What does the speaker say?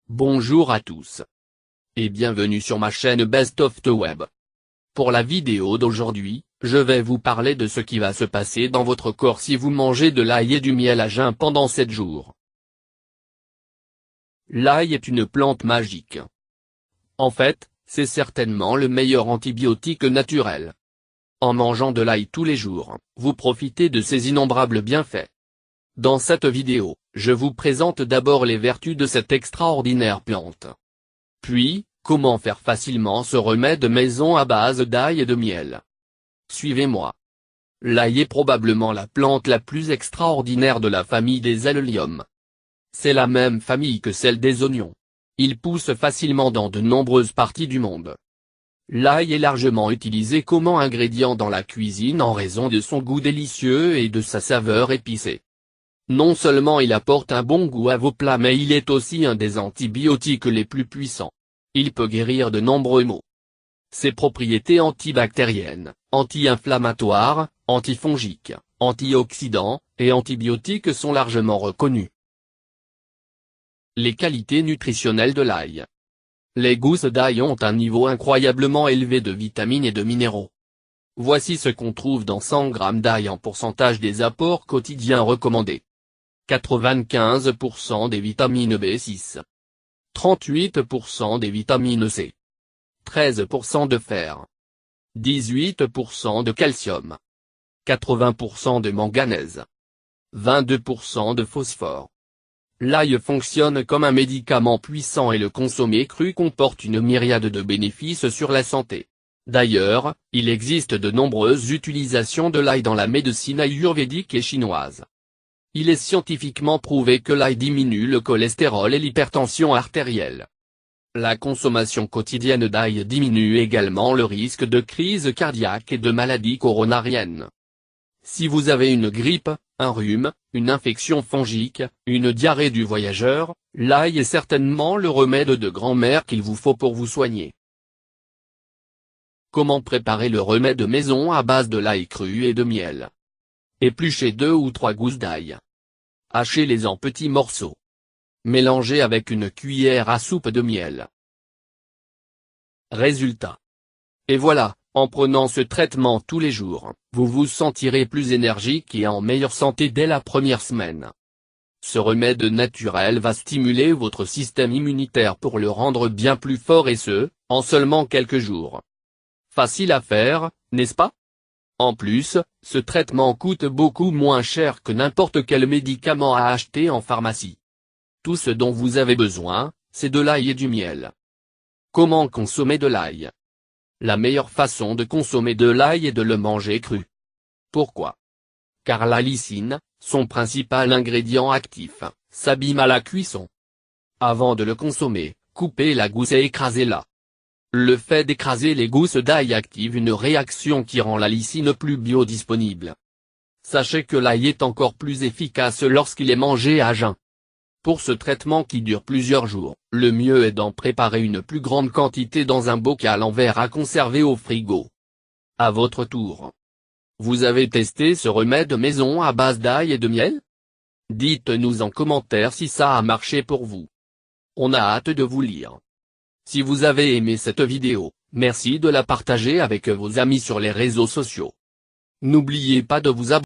Bonjour à tous. Et bienvenue sur ma chaîne Best of the Web. Pour la vidéo d'aujourd'hui, je vais vous parler de ce qui va se passer dans votre corps si vous mangez de l'ail et du miel à jeun pendant 7 jours. L'ail est une plante magique. En fait, c'est certainement le meilleur antibiotique naturel. En mangeant de l'ail tous les jours, vous profitez de ses innombrables bienfaits. Dans cette vidéo, je vous présente d'abord les vertus de cette extraordinaire plante. Puis, comment faire facilement ce remède maison à base d'ail et de miel. Suivez-moi. L'ail est probablement la plante la plus extraordinaire de la famille des alliums. C'est la même famille que celle des oignons. Il pousse facilement dans de nombreuses parties du monde. L'ail est largement utilisé comme ingrédient dans la cuisine en raison de son goût délicieux et de sa saveur épicée. Non seulement il apporte un bon goût à vos plats mais il est aussi un des antibiotiques les plus puissants. Il peut guérir de nombreux maux. Ses propriétés antibactériennes, anti-inflammatoires, antifongiques, antioxydants, et antibiotiques sont largement reconnues. Les qualités nutritionnelles de l'ail. Les gousses d'ail ont un niveau incroyablement élevé de vitamines et de minéraux. Voici ce qu'on trouve dans 100 g d'ail en pourcentage des apports quotidiens recommandés. 95% des vitamines B6. 38% des vitamines C. 13% de fer. 18% de calcium. 80% de manganèse. 22% de phosphore. L'ail fonctionne comme un médicament puissant et le consommer cru comporte une myriade de bénéfices sur la santé. D'ailleurs, il existe de nombreuses utilisations de l'ail dans la médecine ayurvédique et chinoise. Il est scientifiquement prouvé que l'ail diminue le cholestérol et l'hypertension artérielle. La consommation quotidienne d'ail diminue également le risque de crise cardiaque et de maladies coronariennes. Si vous avez une grippe, un rhume, une infection fongique, une diarrhée du voyageur, l'ail est certainement le remède de grand-mère qu'il vous faut pour vous soigner. Comment préparer le remède maison à base de l'ail cru et de miel? Épluchez 2 ou 3 gousses d'ail. Hachez-les en petits morceaux. Mélangez avec une cuillère à soupe de miel. Résultat. Et voilà, en prenant ce traitement tous les jours, vous vous sentirez plus énergique et en meilleure santé dès la première semaine. Ce remède naturel va stimuler votre système immunitaire pour le rendre bien plus fort et ce, en seulement quelques jours. Facile à faire, n'est-ce pas? En plus, ce traitement coûte beaucoup moins cher que n'importe quel médicament à acheter en pharmacie. Tout ce dont vous avez besoin, c'est de l'ail et du miel. Comment consommer de l'ail? La meilleure façon de consommer de l'ail est de le manger cru. Pourquoi? Car la lysine, son principal ingrédient actif, s'abîme à la cuisson. Avant de le consommer, coupez la gousse et écrasez-la. Le fait d'écraser les gousses d'ail active une réaction qui rend la lysine plus biodisponible. Sachez que l'ail est encore plus efficace lorsqu'il est mangé à jeun. Pour ce traitement qui dure plusieurs jours, le mieux est d'en préparer une plus grande quantité dans un bocal en verre à conserver au frigo. À votre tour. Vous avez testé ce remède maison à base d'ail et de miel? Dites-nous en commentaire si ça a marché pour vous. On a hâte de vous lire. Si vous avez aimé cette vidéo, merci de la partager avec vos amis sur les réseaux sociaux. N'oubliez pas de vous abonner.